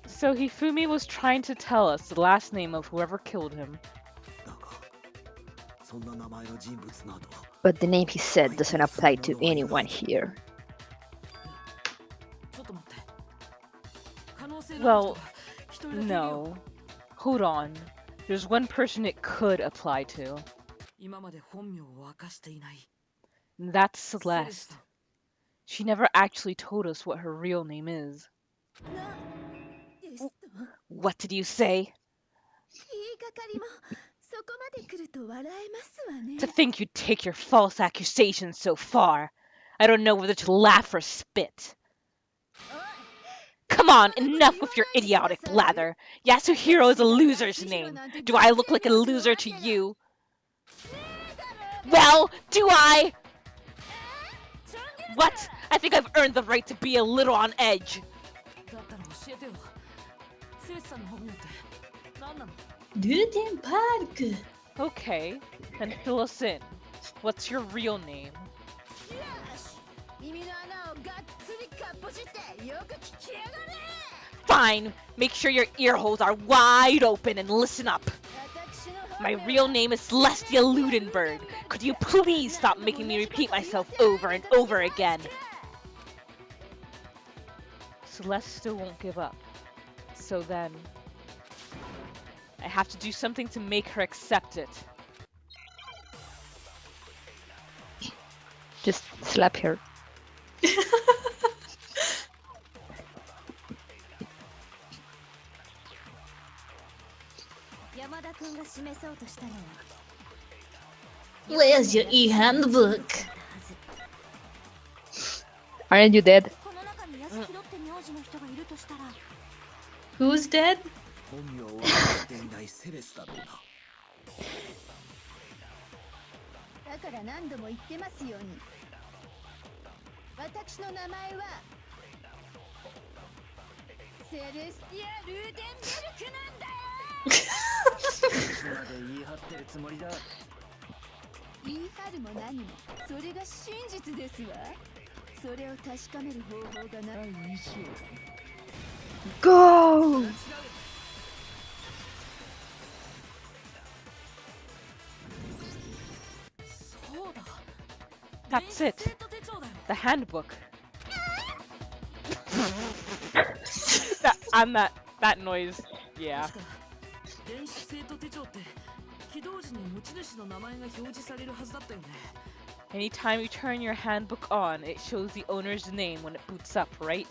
So Hifumi was trying to tell us the last name of whoever killed him. But the name he said doesn't apply to anyone here. Well, no. Hold on. There's one person it could apply to. And that's Celeste. She never actually told us what her real name is. What did you say? To think you'd take your false accusations so far. I don't know whether to laugh or spit. Come on, enough with your idiotic blather. Yasuhiro is a loser's name. Do I look like a loser to you? Well, do I? What? I think I've earned the right to be a little on edge. Luden Park. Okay, then fill us in. What's your real name? Fine! Make sure your ear holes are wide open and listen up. My real name is Celestia Ludenberg. Could you please stop making me repeat myself over and over again? Celeste still won't give up. So then, I have to do something to make her accept it. Just slap her. Where's your e-handbook? Aren't you dead? Who's dead? Go! That's it. The handbook. that noise. Yeah. Anytime you turn your handbook on, it shows the owner's name when it boots up, right?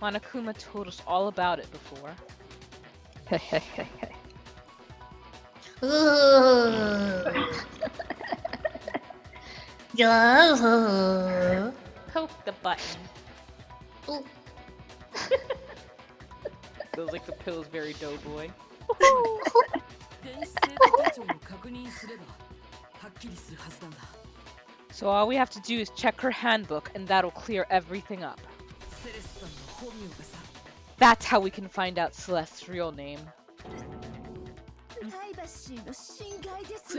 Monokuma told us all about it before. Poke the button. Feels like the Pillsbury Doughboy. So all we have to do is check her handbook and that'll clear everything up. That's how we can find out Celeste's real name.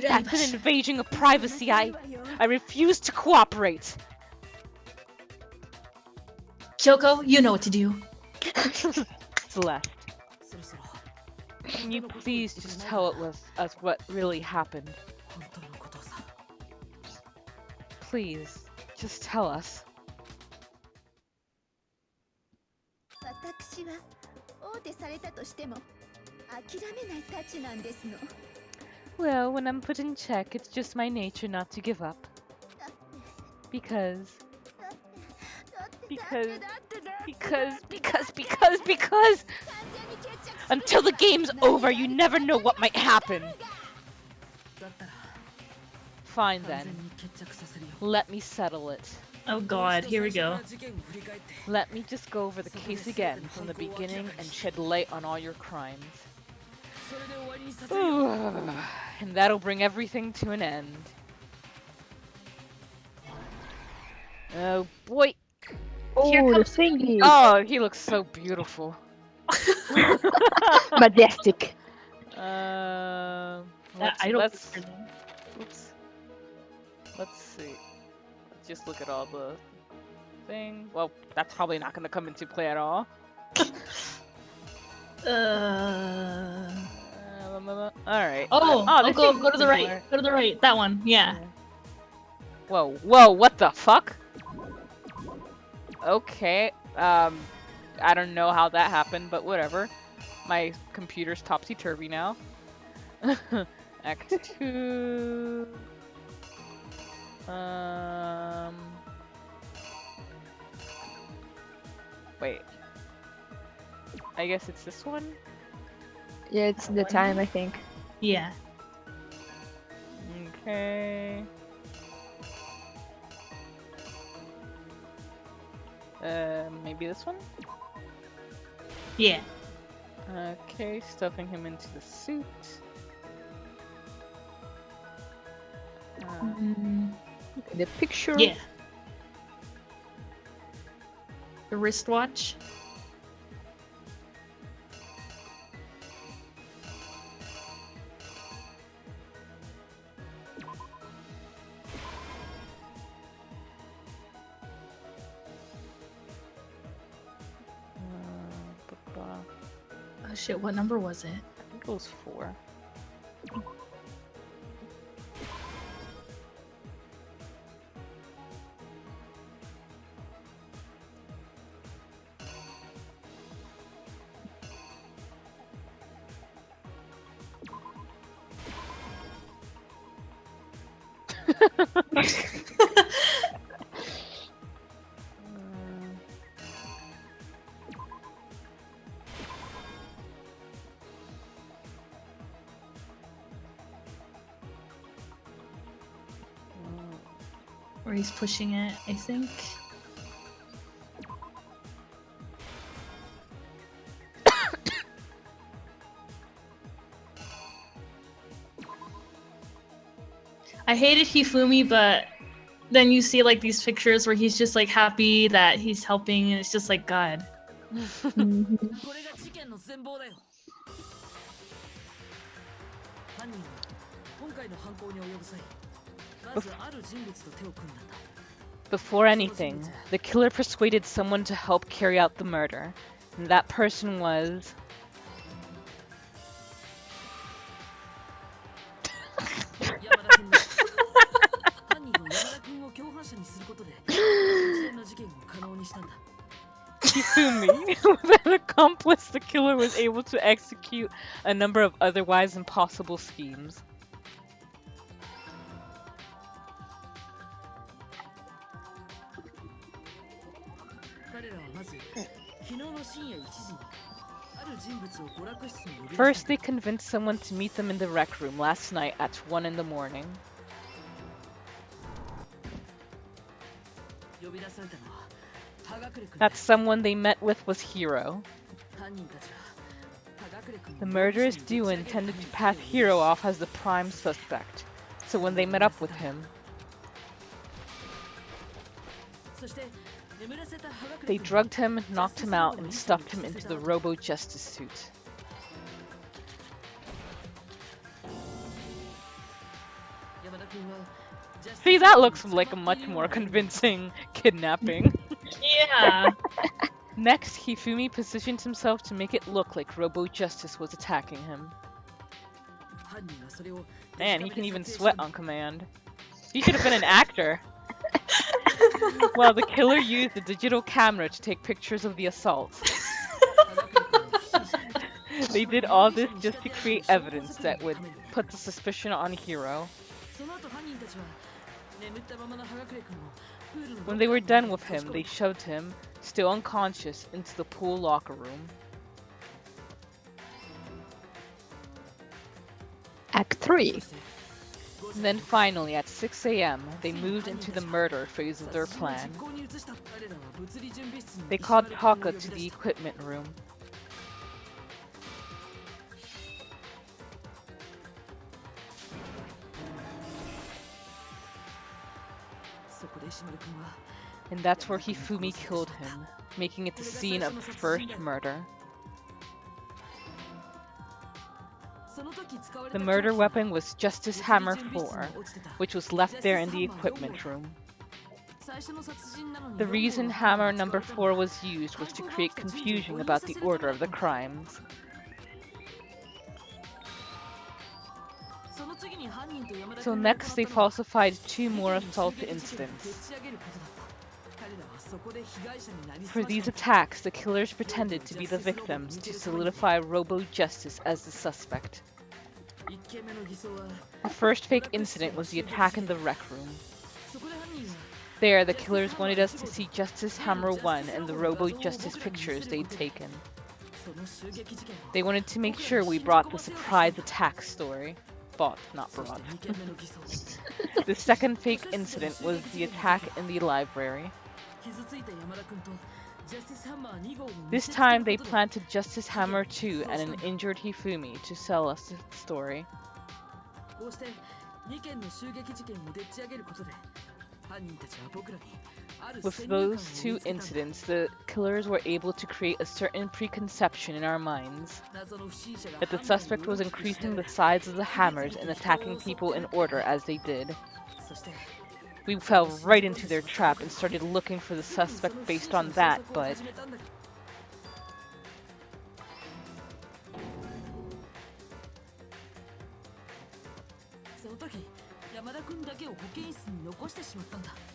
That's an invasion of privacy. I refuse to cooperate. Kyoko, you know what to do. Celeste, can you please just tell us what really happened? Please, just tell us. Well, when I'm put in check, it's just my nature not to give up. Because until the game's over, you never know what might happen. Fine then. Let me settle it. Oh god, here we go. Let me just go over the case again from the beginning and shed light on all your crimes. And that'll bring everything to an end. Oh boy! Oh, Here the comes thingy! Oh, he looks so beautiful. Majestic. I don't. Let's see. just look at all the thing. Well, that's probably not gonna come into play at all. Alright. Oh, this go seems to the right. similar. Go to the right. That one. Yeah. Whoa, whoa, what the fuck? Okay, I don't know how that happened, but whatever. My computer's topsy-turvy now. Act 2... Wait. I guess it's this one? Yeah, it's the time, I think. Yeah. Okay. Maybe this one? Yeah. Okay, stuffing him into the suit. The picture. Yeah. The wristwatch. Oh shit, what number was it? I think it was 4. Where he's pushing it, I think. I hated Hifumi, but then you see like these pictures where he's just like happy that he's helping, and it's just like, God. Mhm. Before anything, the killer persuaded someone to help carry out the murder, and that person was... Hifumi. With an accomplice, the killer was able to execute a number of otherwise impossible schemes. First, they convinced someone to meet them in the rec room last night at 1 in the morning. That someone they met with was Hiro. The murderous duo intended to pass Hiro off as the prime suspect, so when they met up with him, they drugged him, knocked him out, and stuffed him into the Robo-Justice suit. See, that looks like a much more convincing kidnapping. Yeah. Next, Hifumi positioned himself to make it look like Robo-Justice was attacking him. Man, he can even sweat on command. He should have been an actor. Well, the killer used a digital camera to take pictures of the assault. They did all this just to create evidence that would put the suspicion on Hiro. When they were done with him, they shoved him, still unconscious, into the pool locker room. Act 3. And then finally, at 6 AM, they moved into the murder phase of their plan. They called Taka to the equipment room. And that's where Hifumi killed him, making it the scene of the first murder. The murder weapon was Justice Hammer 4, which was left there in the equipment room. The reason hammer number 4 was used was to create confusion about the order of the crimes. So next they falsified 2 more assault incidents. For these attacks, the killers pretended to be the victims to solidify Robo-Justice as the suspect. The first fake incident was the attack in the rec room. There, the killers wanted us to see Justice Hammer 1 and the Robo-Justice pictures they'd taken. They wanted to make sure we brought the surprise attack story. Bought, not brought. The second fake incident was the attack in the library. This time they planted Justice Hammer 2 and an injured Hifumi to sell us the story. With those 2 incidents, the killers were able to create a certain preconception in our minds that the suspect was increasing the size of the hammers and attacking people in order as they did. We fell right into their trap and started looking for the suspect based on that, but...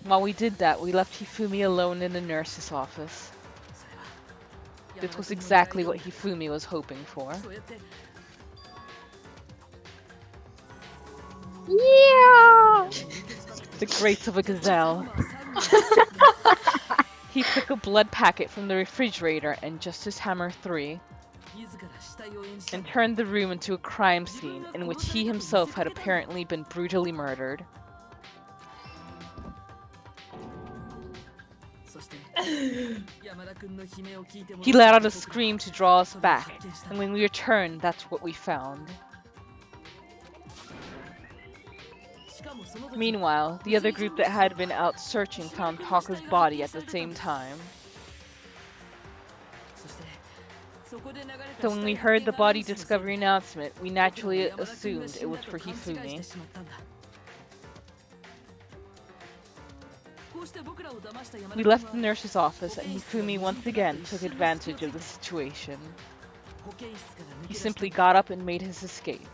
While we did that, we left Hifumi alone in the nurse's office. This was exactly what Hifumi was hoping for. Yeah! The grace of a gazelle. He took a blood packet from the refrigerator and Justice Hammer 3 and turned the room into a crime scene in which he himself had apparently been brutally murdered. He let out a scream to draw us back, and when we returned, that's what we found. Meanwhile, the other group that had been out searching found Taka's body at the same time. So when we heard the body discovery announcement, we naturally assumed it was for Hifumi. We left the nurse's office and Hifumi once again took advantage of the situation. He simply got up and made his escape.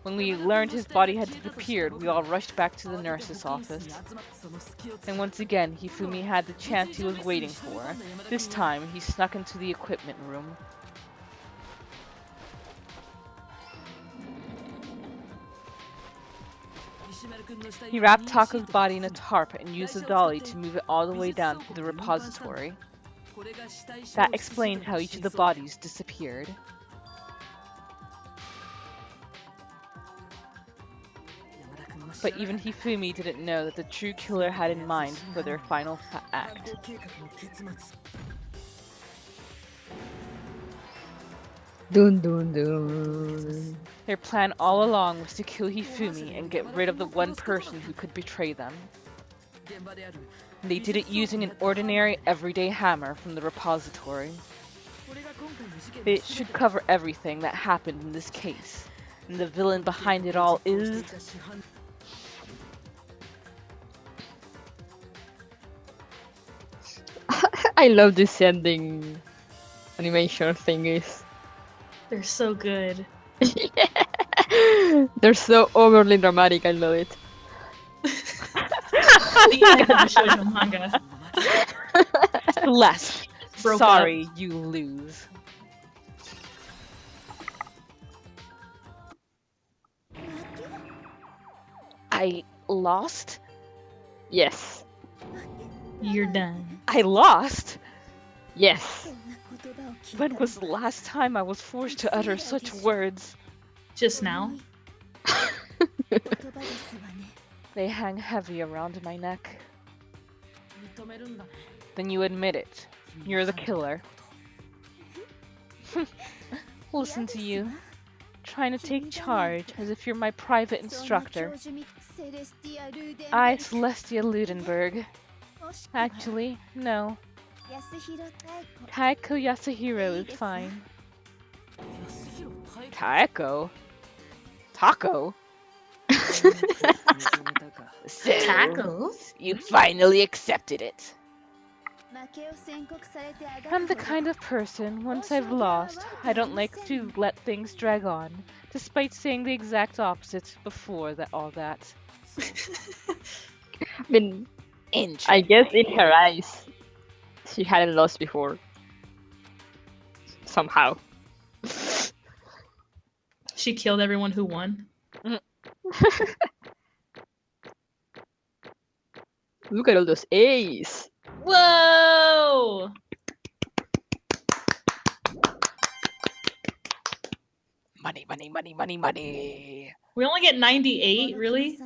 When we learned his body had disappeared, we all rushed back to the nurse's office. And once again, Hifumi had the chance he was waiting for. This time, he snuck into the equipment room. He wrapped Taka's body in a tarp and used a dolly to move it all the way down to the repository. That explained how each of the bodies disappeared. But even Hifumi didn't know that the true killer had in mind for their final act. Dun dun dun. Their plan all along was to kill Hifumi and get rid of the one person who could betray them. They did it using an ordinary, everyday hammer from the repository. It should cover everything that happened in this case. And the villain behind it all is... I love this ending animation thingies. They're so good. They're so overly dramatic, I love it. The end of the shoujo manga. Celeste, Broke sorry, you lose. I lost? Yes. You're done. I lost? Yes. When was the last time I was forced to utter such words? Just now. They hang heavy around my neck. Then you admit it. You're the killer. Listen to you. Trying to take charge as if you're my private instructor. I, Celestia Ludenberg. Actually, no. Taeko Yasuhiro is fine. Taeko? Taco? So, Tacos? you finally accepted it. I'm the kind of person, once I've lost, I don't like to let things drag on, despite saying the exact opposite before all that. I mean, Interesting. I guess in her eyes, she hadn't lost before. Somehow. She killed everyone who won. Look at all those A's. Whoa! Money, money, money, money, money. We only get 98, really?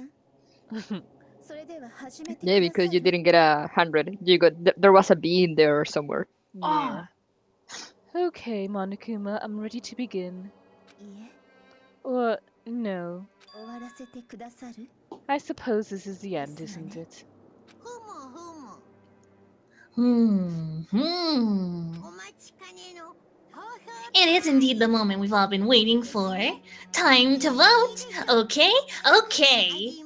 Yeah, because you didn't get 100. You got there was a B in there somewhere. Yeah. Okay, Monokuma, I'm ready to begin. Or, no. I suppose this is the end, isn't it? It is indeed the moment we've all been waiting for. Time to vote! Okay? Okay!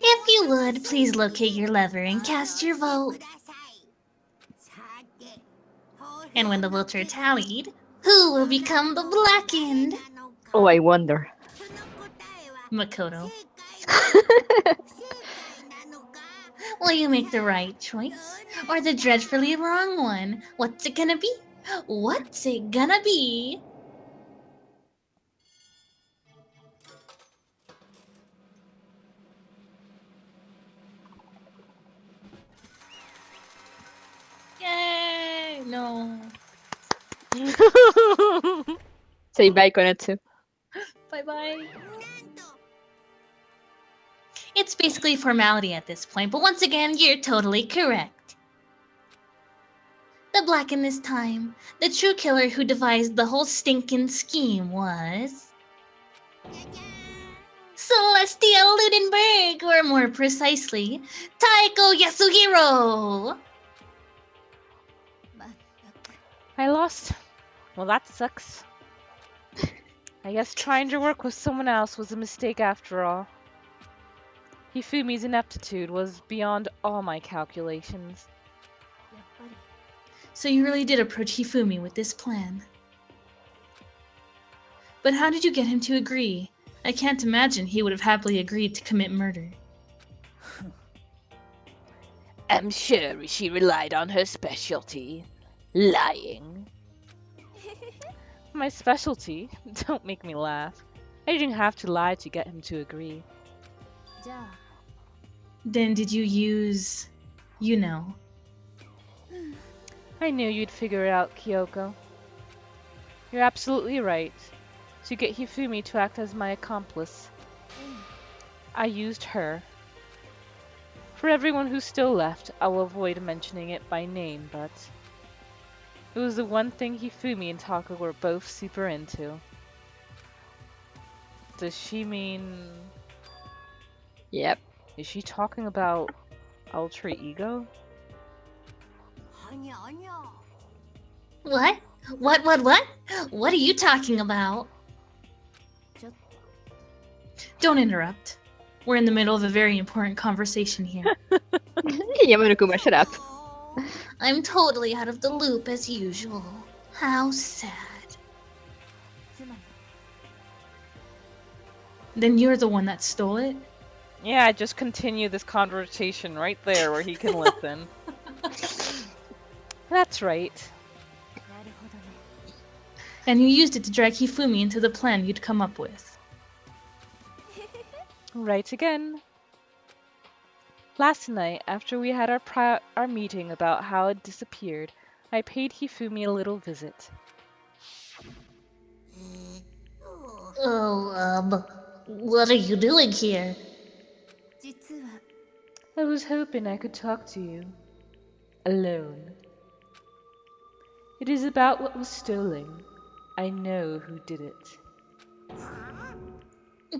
If you would, please locate your lever and cast your vote. And when the votes are tallied, who will become the blackened? Oh, I wonder. Makoto. Will you make the right choice? Or the dreadfully wrong one? What's it gonna be? What's it gonna be? Yay! No. Say bye, Konetsu. Bye-bye. It's basically formality at this point, but once again, you're totally correct. The blacken this time, the true killer who devised the whole stinking scheme was... Celestia Ludenberg, or more precisely, Taiko Yasuhiro! I lost. Well, that sucks. I guess trying to work with someone else was a mistake after all. Hifumi's ineptitude was beyond all my calculations. So you really did approach Hifumi with this plan. But how did you get him to agree? I can't imagine he would have happily agreed to commit murder. I'm sure she relied on her specialty, lying. My specialty? Don't make me laugh. I didn't have to lie to get him to agree. Then did you use... you know... I knew you'd figure it out, Kyoko. You're absolutely right. To get Hifumi to act as my accomplice, I used her. For everyone who's still left, I will avoid mentioning it by name, but it was the one thing Hifumi and Taka were both super into. Does she mean... Yep. Is she talking about alter ego? What? What? What are you talking about? Don't interrupt. We're in the middle of a very important conversation here. Yamanokuma, shut up. I'm totally out of the loop as usual. How sad. Then you're the one that stole it? Yeah, just continue this conversation right there where he can listen. That's right. And you used it to drag Hifumi into the plan you'd come up with. Right again. Last night, after we had our meeting about how it disappeared, I paid Hifumi a little visit. Oh, what are you doing here? I was hoping I could talk to you. Alone. It is about what was stolen. I know who did it.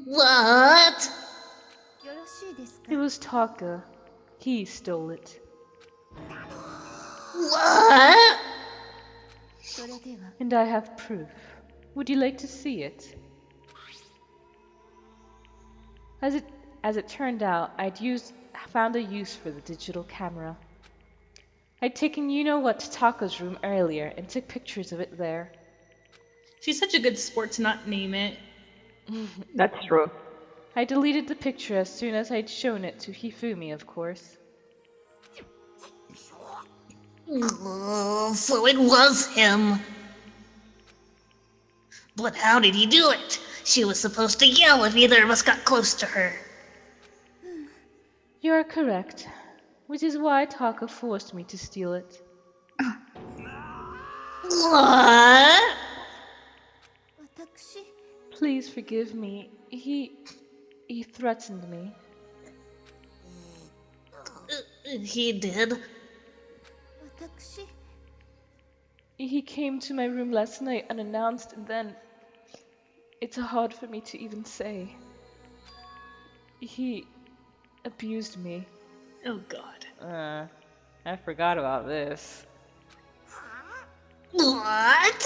What? It was Taka. He stole it. What? And I have proof. Would you like to see it? As it turned out, found a use for the digital camera. I'd taken you-know-what to Taka's room earlier and took pictures of it there. She's such a good sport to not name it. That's true. I deleted the picture as soon as I'd shown it to Hifumi, of course. So it was him. But how did he do it? She was supposed to yell if either of us got close to her. You are correct, which is why Taka forced me to steal it. What? Please forgive me. He threatened me. He did? He came to my room last night unannounced, and then... It's hard for me to even say. He abused me. Oh god. I forgot about this. What?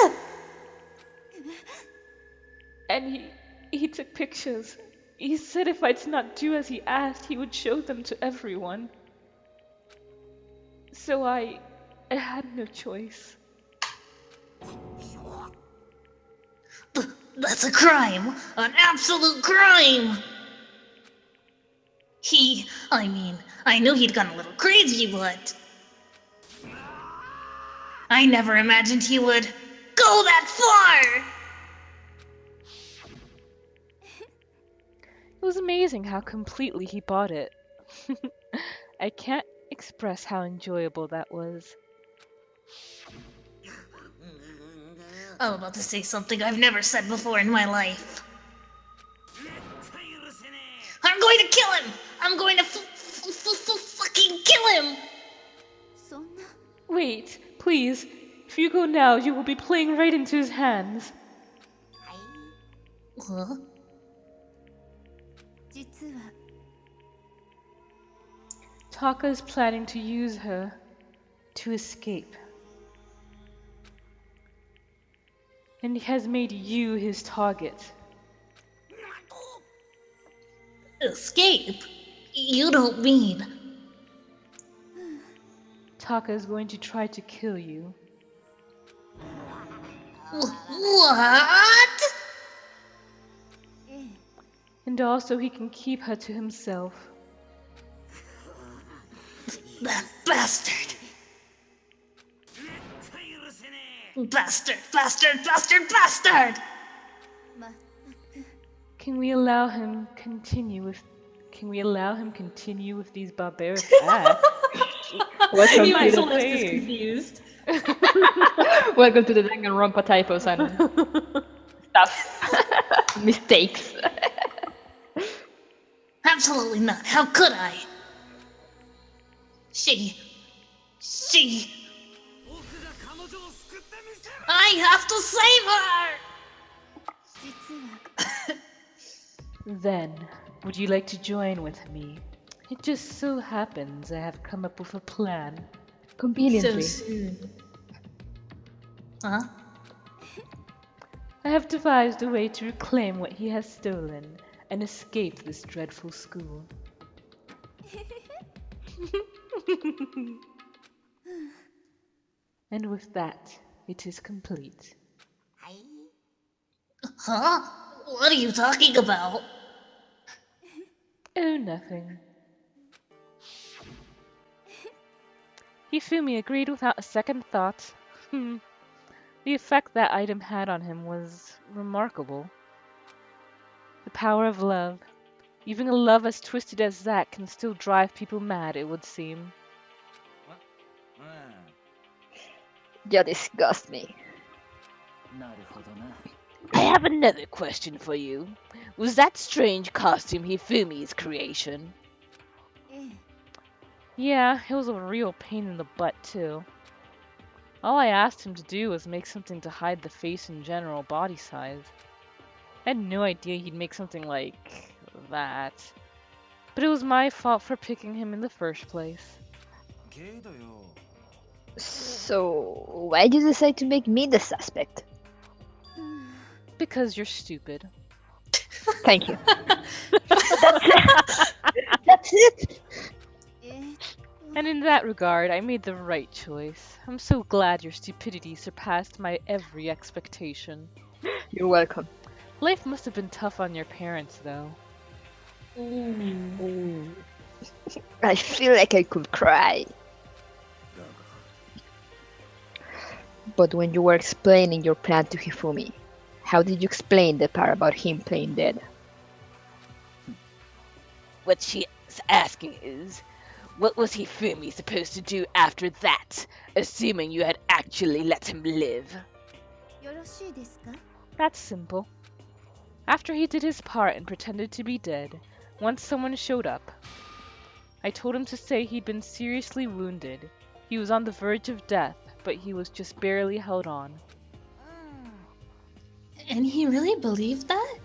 And he took pictures. He said if I did not do as he asked, he would show them to everyone. So I had no choice. That's a crime! An absolute crime! I knew he'd gone a little crazy, but... I never imagined he would go that far! It was amazing how completely he bought it. I can't express how enjoyable that was. I'm about to say something I've never said before in my life. I'm going to kill him! I'm going to fucking kill him! Wait, please. If you go now, you will be playing right into his hands. Huh? Taka is planning to use her to escape. And he has made you his target. Escape? You don't mean... Taka is going to try to kill you. What? And also he can keep her to himself. That bastard! Bastard, bastard, bastard, bastard! Can we allow him continue with these barbaric acts? Welcome You to might the so left us confused. Welcome to the Danganronpa typos and stuff. Mistakes. Absolutely not. How could I? She... I have to save her! Then, would you like to join with me? It just so happens I have come up with a plan. Conveniently. So soon. Huh? I have devised a way to reclaim what he has stolen and escape this dreadful school. And with that, it is complete. Huh? What are you talking about? Oh, nothing. Hifumi agreed without a second thought. The effect that item had on him was remarkable. The power of love. Even a love as twisted as that can still drive people mad, it would seem. You disgust me. I have another question for you. Was that strange costume Hifumi's creation? Yeah, it was a real pain in the butt, too. All I asked him to do was make something to hide the face and general body size. I had no idea he'd make something like that. But it was my fault for picking him in the first place. So, why did you decide to make me the suspect? Because you're stupid. Thank you. That's it. And in that regard, I made the right choice. I'm so glad your stupidity surpassed my every expectation. You're welcome. Life must have been tough on your parents, though. Ooh. I feel like I could cry. But when you were explaining your plan to Hifumi, how did you explain the part about him playing dead? What she's asking is, what was Hifumi supposed to do after that, assuming you had actually let him live? That's simple. After he did his part and pretended to be dead, once someone showed up, I told him to say he'd been seriously wounded. He was on the verge of death, but he was just barely held on. And he really believed that?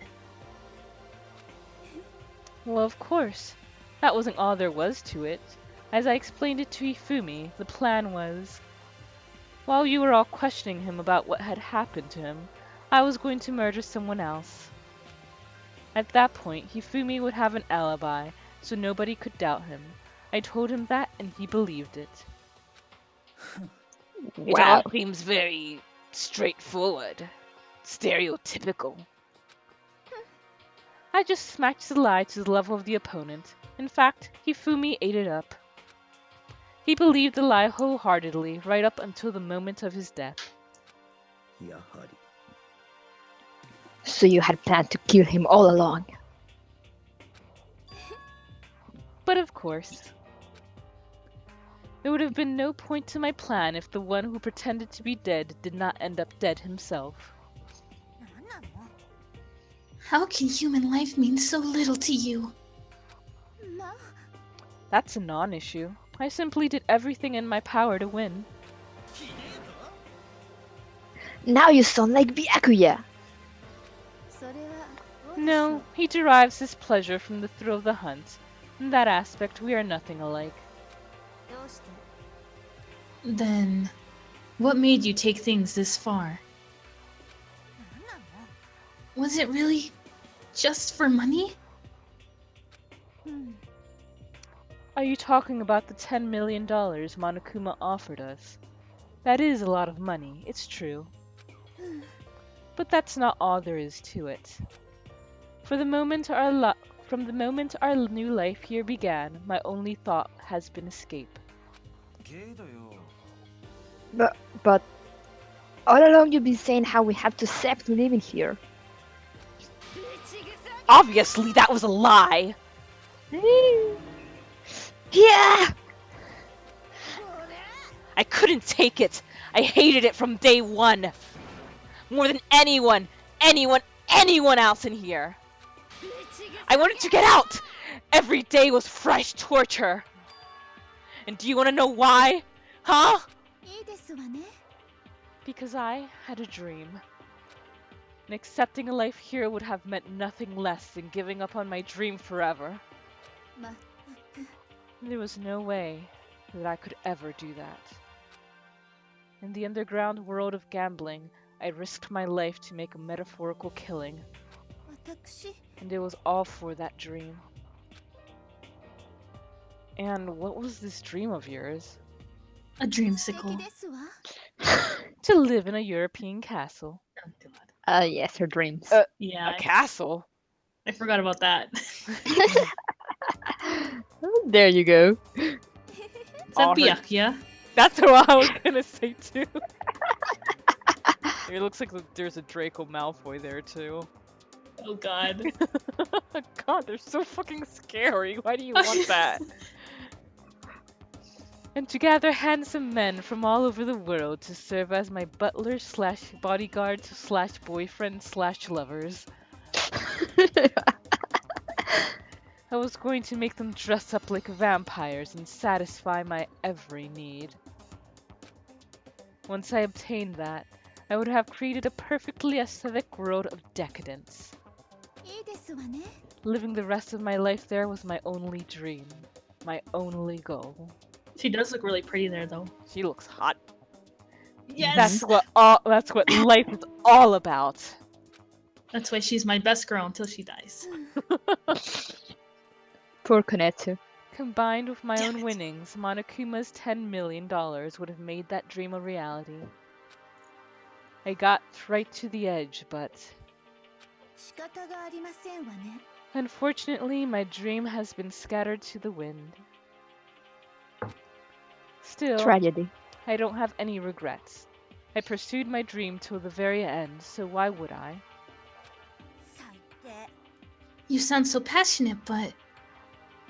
Well, of course. That wasn't all there was to it. As I explained it to Hifumi, the plan was, while you were all questioning him about what had happened to him, I was going to murder someone else. At that point, Hifumi would have an alibi, so nobody could doubt him. I told him that, and he believed it. It all seems very straightforward, stereotypical. I just smacked the lie to the level of the opponent. In fact, Hifumi ate it up. He believed the lie wholeheartedly right up until the moment of his death. So you had planned to kill him all along. But of course, there would have been no point to my plan if the one who pretended to be dead did not end up dead himself. How can human life mean so little to you? That's a non-issue. I simply did everything in my power to win. Now you sound like Byakuya. No, he derives his pleasure from the thrill of the hunt. In that aspect, we are nothing alike. Then, what made you take things this far? Was it really just for money? Are you talking about the $10 million Monokuma offered us? That is a lot of money, it's true. But that's not all there is to it. From the moment our new life here began, my only thought has been escape. But all along you've been saying how we have to accept living here. Obviously, that was a lie! Yeah! I couldn't take it! I hated it from day one! More than anyone else in here! I wanted to get out! Every day was fresh torture! And do you want to know why? Huh? Because I had a dream. And accepting a life here would have meant nothing less than giving up on my dream forever. There was no way that I could ever do that. In the underground world of gambling, I risked my life to make a metaphorical killing. And it was all for that dream. And what was this dream of yours? A dreamsicle. To live in a European castle. Yes, her dreams. Yeah, A castle? I forgot about that. There you go. Is that Byakuya? That's what I was gonna say too. It looks like there's a Draco Malfoy there too. Oh god. God, they're so fucking scary. Why do you want that? And to gather handsome men from all over the world to serve as my butler slash bodyguard slash boyfriend slash lovers. I was going to make them dress up like vampires and satisfy my every need. Once I obtained that, I would have created a perfectly aesthetic world of decadence. Living the rest of my life there was my only dream, my only goal. She does look really pretty there, though. She looks hot. Yes. That's what life is all about. That's why she's my best girl until she dies. Poor Konetsu. Combined with my Damn own it. winnings, Monokuma's $10 million would have made that dream a reality. I got right to the edge, but 仕方がありませんわね。 unfortunately my dream has been scattered to the wind. Still, Tragedy. I don't have any regrets. I pursued my dream till the very end, so why would I? 最低。 You sound so passionate, but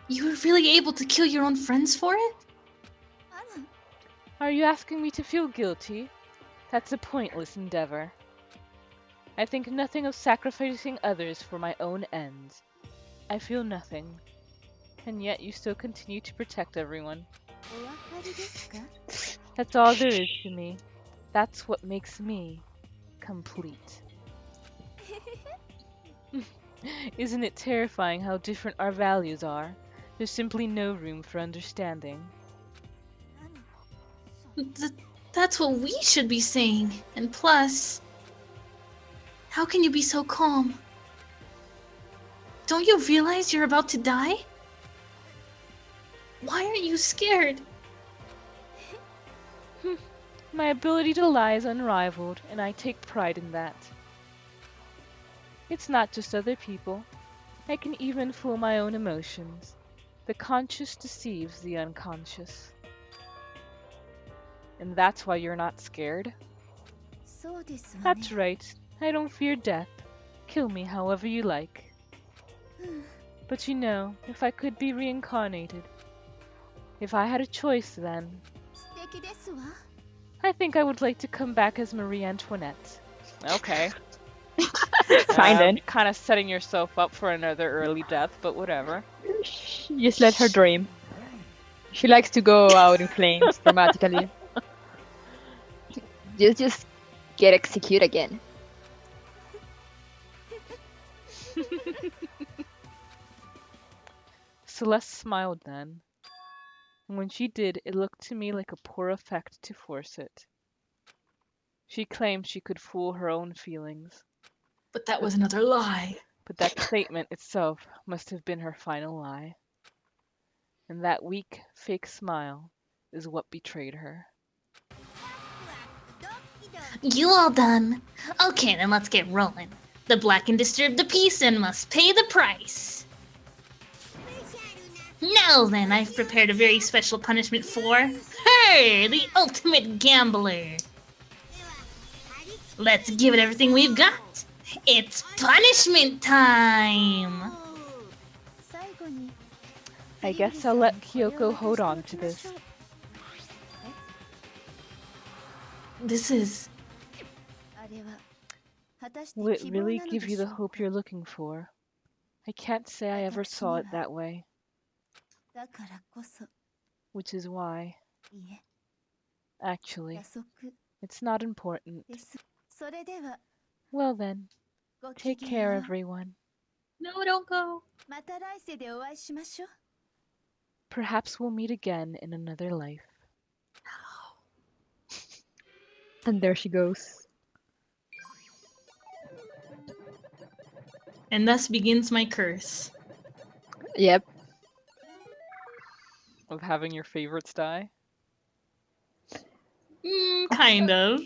you were really able to kill your own friends for it? あら、 Are you asking me to feel guilty? That's a pointless endeavor. I think nothing of sacrificing others for my own ends. I feel nothing. And yet you still continue to protect everyone. お分かりですか？ That's all there is to me. That's what makes me complete. Isn't it terrifying how different our values are? There's simply no room for understanding. Th- that's what we should be saying. And plus, how can you be so calm? Don't you realize you're about to die? Why aren't you scared? My ability to lie is unrivaled, and I take pride in that. It's not just other people. I can even fool my own emotions. The conscious deceives the unconscious. And that's why you're not scared? そうですわね。 That's right. I don't fear death. Kill me however you like. But you know, if I could be reincarnated, if I had a choice then, 素敵ですわ。 I think I would like to come back as Marie Antoinette. Okay. Fine then. Kind of setting yourself up for another early death, but whatever. Just let her dream. She likes to go out in flames dramatically. Just get executed again. Celeste smiled then. And when she did, it looked to me like a poor effect to force it. She claimed she could fool her own feelings, But that was another lie. but that statement itself must have been her final lie. And that weak, fake smile is what betrayed her. ドキドキ。 You all done? Okay, then let's get rolling. The black and disturbed the peace and must pay the price. Now then, I've prepared a very special punishment for her, the ultimate gambler. Let's give it everything we've got. It's punishment time! 最後に。 I guess I'll let Kyoko hold on to this. This is... あれは果たして Will it 希望 really なの give で you し the ょうか？ hope you're looking for? I can't say I ever saw it that way, だからこそ、 which is why, いえ、 actually, 約束 it's not important. です。それでは、 Well then, ごき take げん care よう。 everyone. No, don't go. また来世でお会いしましょう。 Perhaps we'll meet again in another life. And there she goes. And thus begins my curse. Yep. Of having your favorites die? Kind of.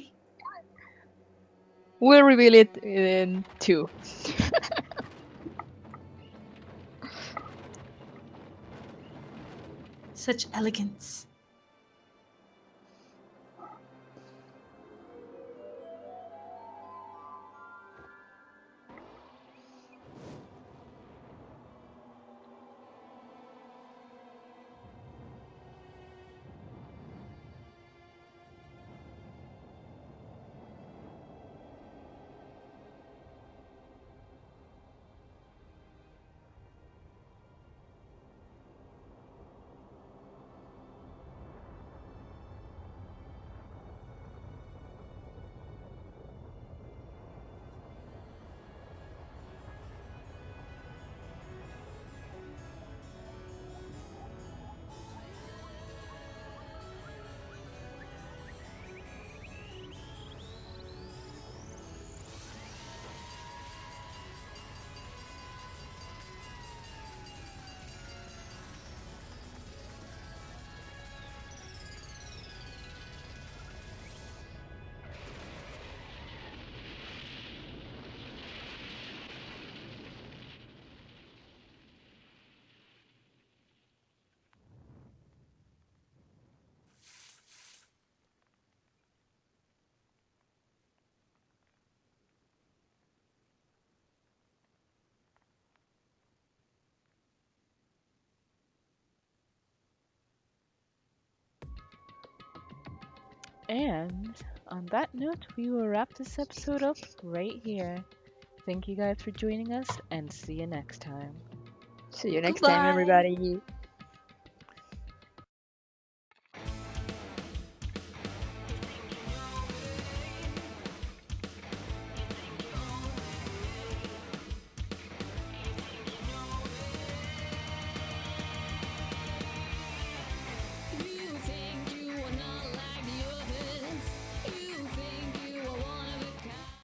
We'll reveal it in 2. Such elegance. And on that note, we will wrap this episode up right here. Thank you guys for joining us, and see you next time. See you next time, Goodbye. everybody.